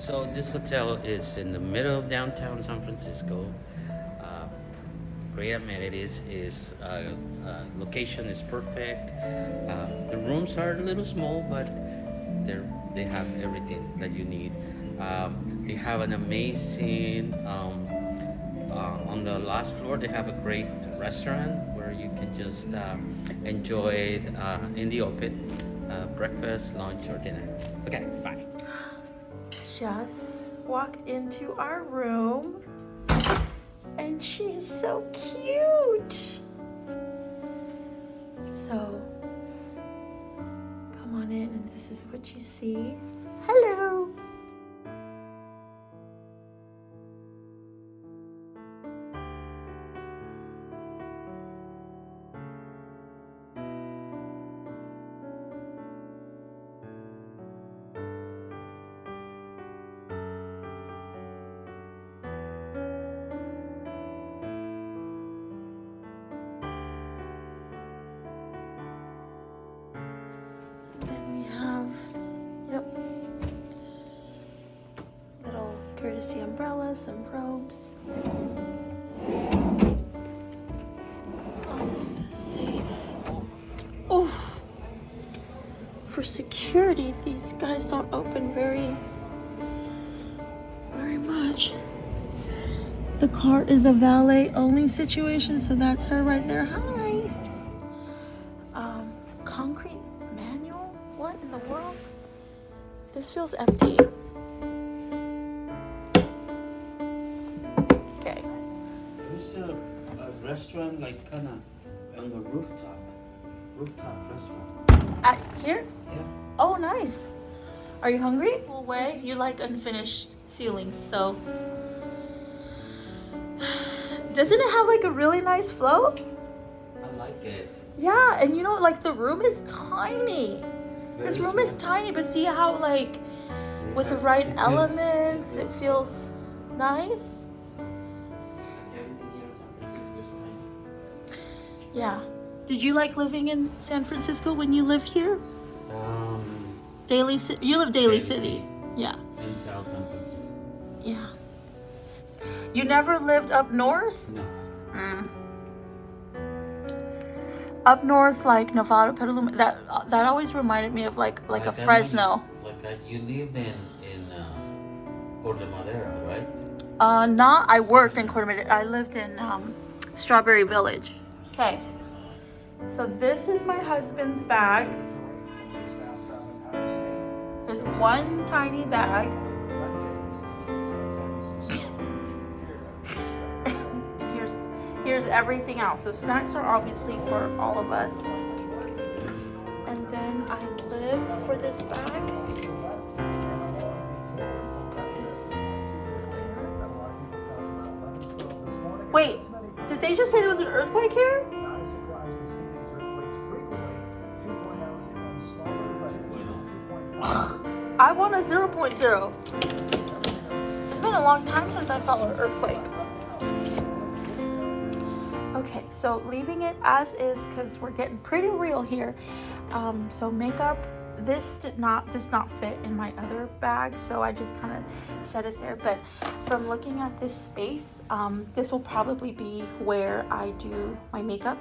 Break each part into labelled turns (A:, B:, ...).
A: So this hotel is in the middle of downtown San Francisco. Uh, Great amenities is location is perfect. The rooms are a little small, but they have everything that you need. They have an amazing on the last floor. They have a great restaurant where you can just enjoy it in the open, breakfast, lunch, or dinner. Okay, bye.
B: Just walked into our room and she's so cute. So come on in and this is what you see. Hello. Then we have, little courtesy umbrellas, some robes. Oh, the safe. Oof. For security, these guys don't open very much. The car is a valet only situation, so that's her right there. Hi. Concrete manual? What in the world? This feels empty. Okay.
A: There's a restaurant like kind of on the rooftop restaurant.
B: Here?
A: Yeah.
B: Oh, nice. Are you hungry? Well, wait, you like unfinished ceilings, so. Doesn't it have like a really nice flow?
A: I like it.
B: Yeah, and you know, like the room is tiny. This room is tiny, but see how like with the right elements, it feels nice.
A: Everything here in San Francisco is tiny.
B: Yeah. Did you like living in San Francisco when you lived here? You live Daly City. Yeah.
A: In South San Francisco.
B: Yeah. You never lived up north?
A: No.
B: Up north, like Nevada, Petaluma. That always reminded me of like a Fresno.
A: You lived in Corte Madera, right?
B: I worked in Corte Madera. I lived in Strawberry Village. Okay. So this is my husband's bag. There's one tiny bag. Here's everything else. So snacks are obviously for all of us. And then I live for this bag. Let's put this there. Wait, did they just say there was an earthquake here? I want a 0.0. It's been a long time since I felt an earthquake. Okay, so leaving it as is because we're getting pretty real here. So makeup, this does not fit in my other bag, so I just kind of set it there. But from looking at this space, this will probably be where I do my makeup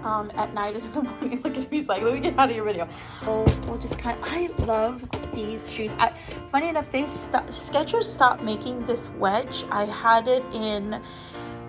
B: at night and in the morning. Look at me, he's like, let me get out of your video. So we'll just I love these shoes. Funny enough, Skechers stopped making this wedge. I had it in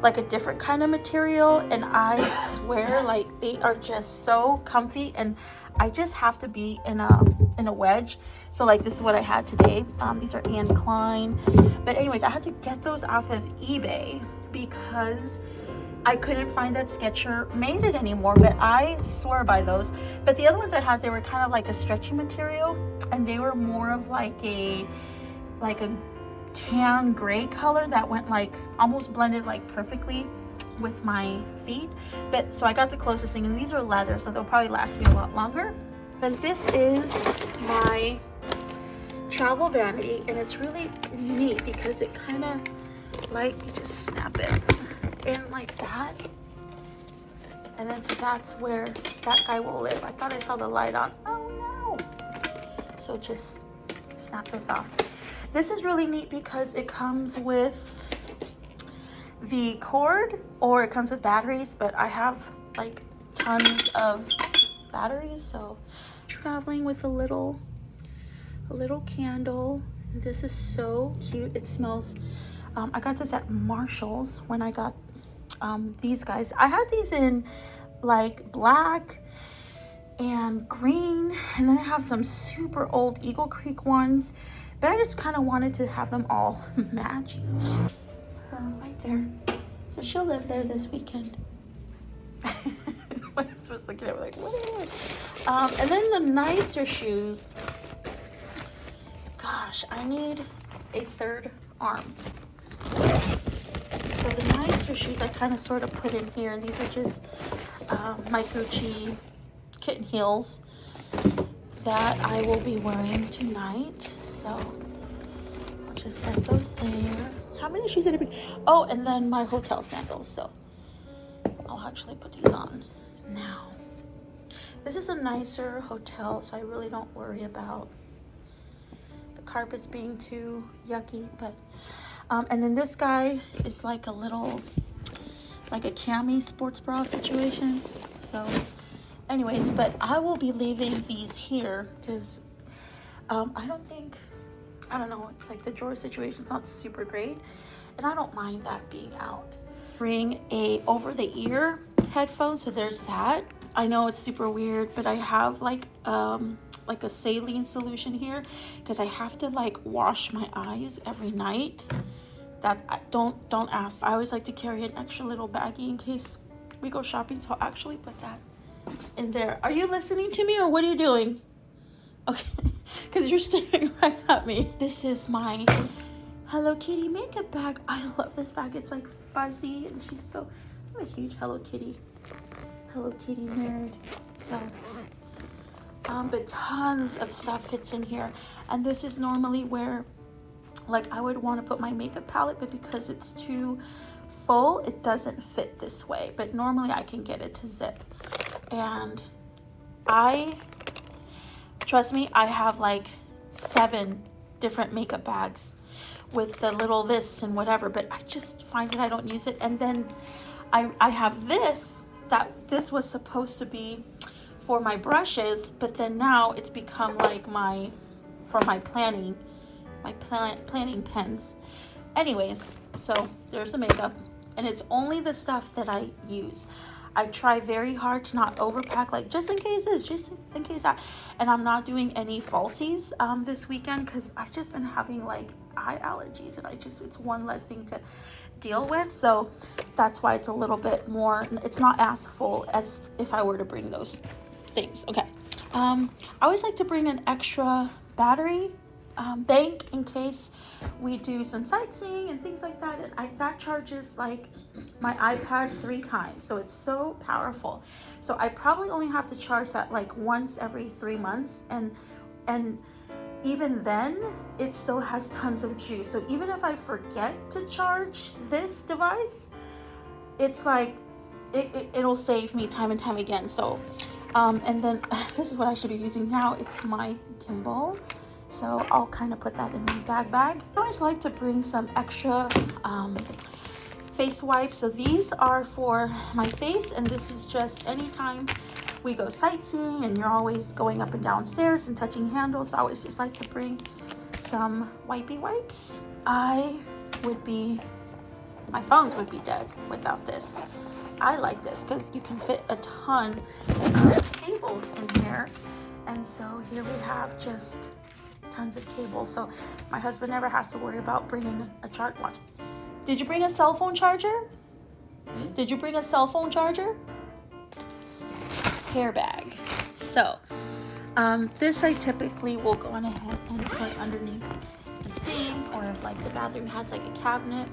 B: like a different kind of material, and I swear like they are just so comfy, and I just have to be in a wedge. So like this is what I had today. These are Anne Klein, but anyways, I had to get those off of eBay because I couldn't find that Skechers made it anymore, but I swear by those. But the other ones I had, they were kind of like a stretchy material, and they were more of like a tan gray color that went like almost blended like perfectly with my feet. But so I got the closest thing, and these are leather, so they'll probably last me a lot longer. And this is my travel vanity, and it's really neat because it kind of like, you just snap it in like that, and then so that's where that guy will live. I thought I saw the light on. Oh no. So just snap those off. This is really neat because it comes with the cord or it comes with batteries, but I have like tons of batteries, so traveling with a little candle. This is so cute. It smells I got this at Marshall's when I got these guys. I had these in like black and green, and then I have some super old Eagle Creek ones, but I just kind of wanted to have them all match. Right there. So she'll live there this weekend. I was looking at her like, what? And then the nicer shoes. Gosh, I need a third arm. So the nicer shoes I kind of sort of put in here, and these are just my Gucci kitten heels that I will be wearing tonight. So I'll just set those there. How many shoes did I bring? Oh, and then my hotel sandals. So I'll actually put these on now. This is a nicer hotel, so I really don't worry about the carpets being too yucky. But and then this guy is like a little, like a cami sports bra situation. So anyways, but I will be leaving these here because I don't know, it's like the drawer situation's not super great, and I don't mind that being out. Bring a over-the-ear headphone, so there's that. I know it's super weird, but I have like a saline solution here because I have to like wash my eyes every night. That don't ask. I always like to carry an extra little baggie in case we go shopping, so I'll actually put that in there. Are you listening to me or what are you doing? Okay, because you're staring right at me. This is my Hello Kitty makeup bag. I love this bag. It's like fuzzy and she's so, I'm a huge Hello Kitty nerd. So but tons of stuff fits in here, and this is normally where like I would want to put my makeup palette, but because it's too full it doesn't fit this way, but normally I can get it to zip. And trust me, I have like 7 different makeup bags with the little this and whatever, but I just find that I don't use it. And then I have this, that this was supposed to be for my brushes, but then now it's become like for my planning pens. Anyways, so there's the makeup, and it's only the stuff that I use. I try very hard to not overpack, like just in case this, just in case that. And I'm not doing any falsies this weekend because I've just been having like eye allergies, and it's one less thing to deal with. So that's why it's a little bit more, it's not as full as if I were to bring those things. Okay. I always like to bring an extra battery bank in case we do some sightseeing and things like that. And that charges like my iPad 3 times, so it's so powerful. So I probably only have to charge that like once every 3 months, and even then it still has tons of juice. So even if I forget to charge this device, it's like it'll save me time and time again. So and then this is what I should be using now. It's my gimbal, so I'll kind of put that in my bag. I always like to bring some extra face wipes. So these are for my face, and this is just anytime we go sightseeing and you're always going up and down stairs and touching handles. So I always just like to bring some wipey wipes. My phones would be dead without this. I like this because you can fit a ton of cables in here, and so here we have just tons of cables, so my husband never has to worry about bringing a charge. Watch. Did you bring a cell phone charger? Did you bring a cell phone charger? Hair bag. So this I typically will go on ahead and put underneath the sink, or if like the bathroom has like a cabinet.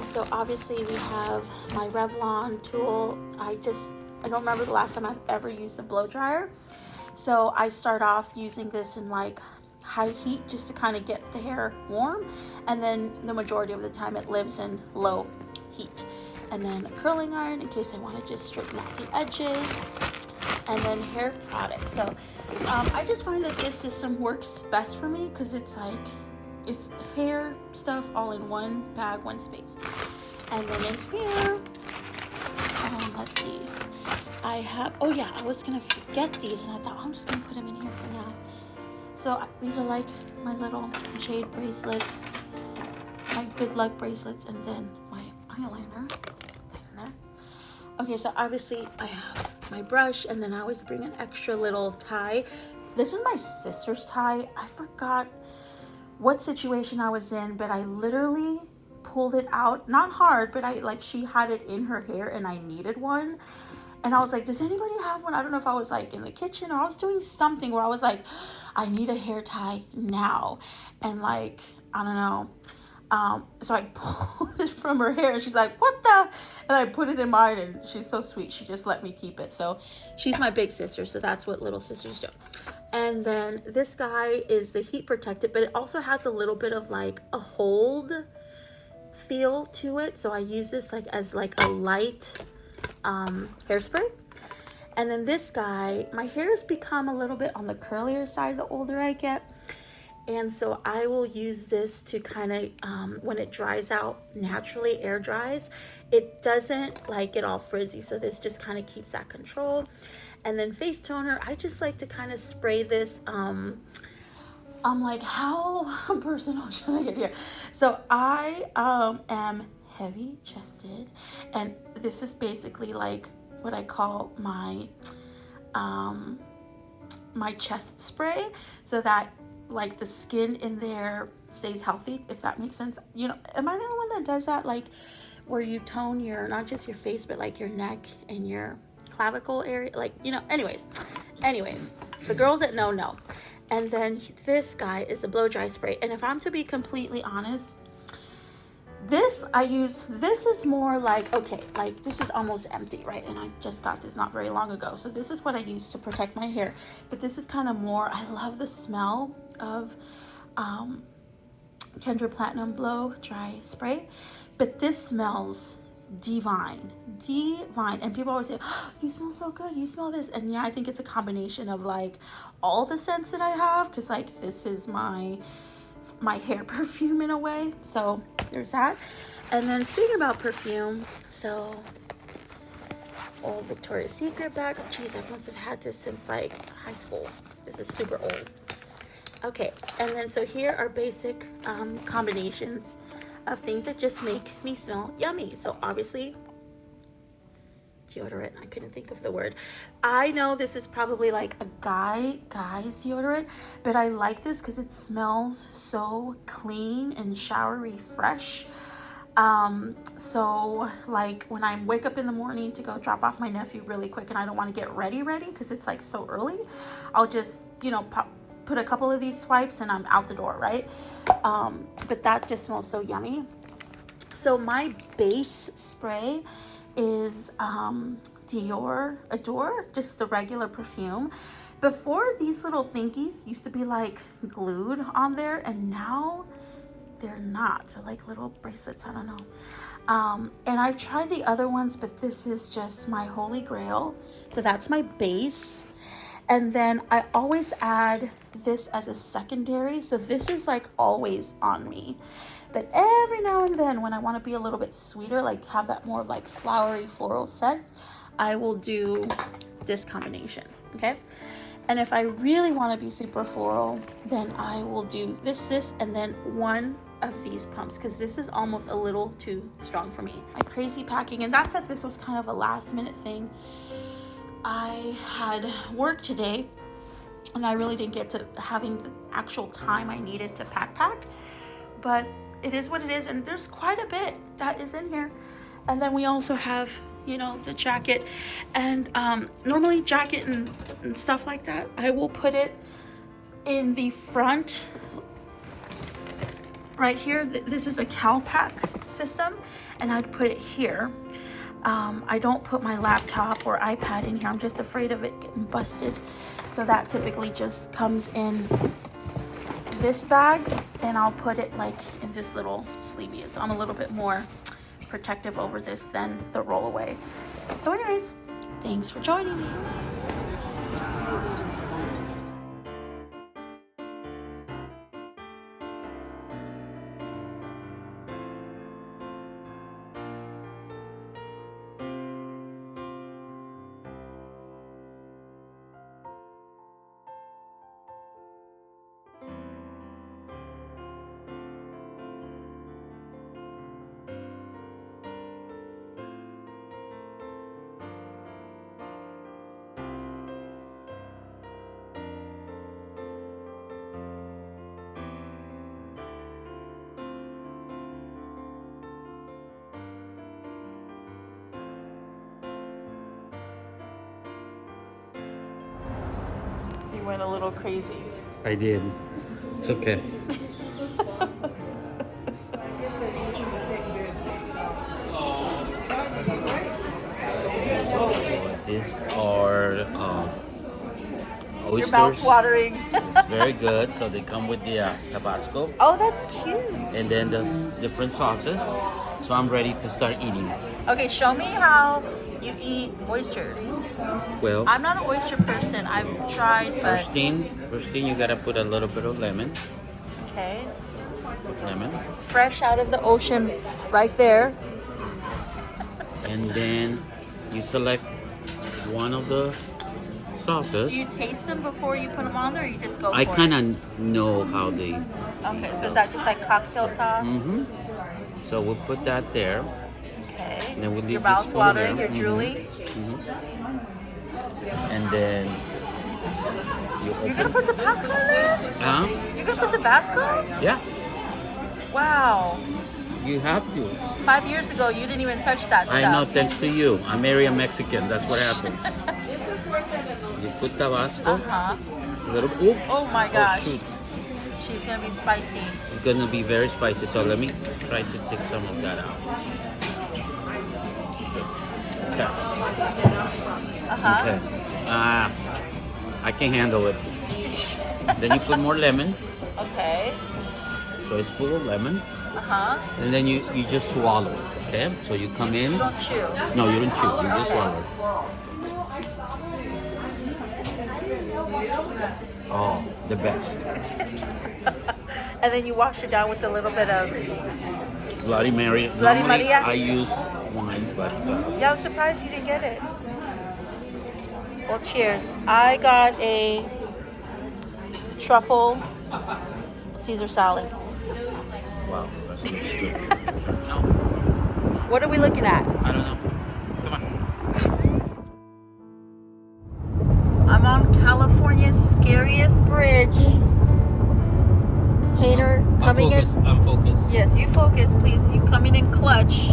B: So obviously we have my Revlon tool. I don't remember the last time I've ever used a blow dryer. So I start off using this in like high heat just to kind of get the hair warm, and then the majority of the time it lives in low heat. And then a curling iron in case I want to just straighten out the edges. and then hair products. So I just find that this system works best for me because it's like, it's hair stuff all in one bag, one space. And then in here, let's see, I have, oh yeah, I was gonna forget these, and I thought, I'm just gonna put them in here for now. So these are like my little jade bracelets, my good luck bracelets, and then my eyeliner. Right in there. Okay, so obviously I have my brush, and then I always bring an extra little tie. This is my sister's tie. I forgot what situation I was in, but I literally pulled it out, not hard, but I like, she had it in her hair and I needed one. And I was like, does anybody have one? I don't know if I was like in the kitchen or I was doing something where I was like, I need a hair tie now. And like, I don't know. So I pulled it from her hair and she's like, what the? And I put it in mine, and she's so sweet. She just let me keep it. So she's my big sister. So that's what little sisters do. And then this guy is the heat protected, but it also has a little bit of like a hold feel to it. So I use this like as like a light hairspray. And then this guy, my hair has become a little bit on the curlier side the older I get. And so I will use this to kind of, when it dries out naturally, air dries, it doesn't like get all frizzy. So this just kind of keeps that control. And then face toner, I just like to kind of spray this. I'm like, how personal should I get here? So I am heavy chested, and this is basically like what I call my my chest spray, so that like the skin in there stays healthy, if that makes sense. You know, am I the only one that does that? Like where you tone your, not just your face, but like your neck and your clavicle area, like, you know, anyways, the girls that know. And then this guy is a blow dry spray. And if I'm to be completely honest, this is more like, okay, like this is almost empty, right? And I just got this not very long ago. So this is what I use to protect my hair. But this is kind of more, I love the smell of Kendra Platinum Blow Dry Spray. But this smells divine. And people always say, oh, you smell so good, you smell this. And yeah, I think it's a combination of like all the scents that I have, because like this is my hair perfume in a way. So there's that. And then speaking about perfume, so old Victoria's Secret bag. Geez, I must have had this since like high school. This is super old. Okay, and then so here are basic combinations of things that just make me smell yummy. So obviously deodorant. I couldn't think of the word. I know this is probably like a guy's deodorant, but I like this because it smells so clean and showery fresh. So like when I wake up in the morning to go drop off my nephew really quick and I don't want to get ready because it's like so early, I'll just, you know, put a couple of these swipes and I'm out the door, right? But that just smells so yummy. So my base spray is Dior Adore, just the regular perfume. Before, these little thingies used to be like glued on there, and now they're not. They're like little bracelets, I don't know. And I've tried the other ones, but this is just my holy grail. So that's my base. And then I always add this as a secondary. So this is like always on me. But every now and then when I want to be a little bit sweeter, like have that more like flowery floral scent, I will do this combination, okay? And if I really want to be super floral, then I will do this, and then one of these pumps, because this is almost a little too strong for me. My crazy packing, and that's that this was kind of a last minute thing. I had work today, and I really didn't get to having the actual time I needed to pack, but it is what it is, and there's quite a bit that is in here. And then we also have, you know, the jacket, and normally jacket and stuff like that, I will put it in the front right here. This is a CalPack system, and I'd put it here. I don't put my laptop or iPad in here. I'm just afraid of it getting busted. So that typically just comes in this bag, and I'll put it like in this little sleevey. So I'm a little bit more protective over this than the rollaway. So anyways, thanks for joining me. went a little crazy.
A: I did. It's okay. These are
B: Your
A: oysters.
B: mouth's watering.
A: It's very good. So they come with the Tabasco.
B: Oh, that's cute.
A: And then there's different sauces. So I'm ready to start eating.
B: Okay, show me how you eat oysters.
A: Well,
B: I'm not an oyster person. I've tried, but
A: first thing you gotta put a little bit of lemon.
B: okay.
A: Lemon.
B: Fresh out of the ocean, right there.
A: And then you select one of the sauces.
B: Do you taste them before you put them on there, or you just go for
A: I
B: it?
A: kind of know how they.
B: Okay, so is that just like cocktail sauce?
A: Mm-hmm. So we'll put that there.
B: Okay.
A: And then we'll leave
B: Your
A: this
B: mouth's
A: one
B: watering,
A: there.
B: you're drooling.
A: And then
B: You're gonna put Tabasco in there?
A: Huh?
B: You're gonna put Tabasco?
A: Yeah,
B: Wow.
A: you have to.
B: 5 years ago, you didn't even touch that stuff.
A: I know, thanks to you. I marry a Mexican. That's what happens. You put Tabasco.
B: Uh-huh.
A: A little. Oops.
B: Oh my gosh.
A: shoot.
B: She's gonna be spicy.
A: It's gonna be very spicy. So let me try to take some of that out. Okay.
B: Uh-huh.
A: Okay. I can handle it. Then you put more lemon.
B: Okay.
A: So it's full of lemon.
B: Uh-huh.
A: And then you just swallow it. Okay. So you come in.
B: You don't chew.
A: No, you don't chew. You just swallow it. Oh, the best.
B: And then you wash it down with a little bit of...
A: Bloody Mary.
B: Bloody
A: Normally,
B: Maria?
A: I use wine, but
B: Yeah, I'm surprised you didn't get it. Well, cheers. I got a truffle Caesar salad.
A: wow, that looks good. No,
B: What are we looking at?
A: I don't know. Come on.
B: I'm on California's scariest bridge. Heyner coming in.
A: I'm focused.
B: Yes, you focus, please. You coming in clutch.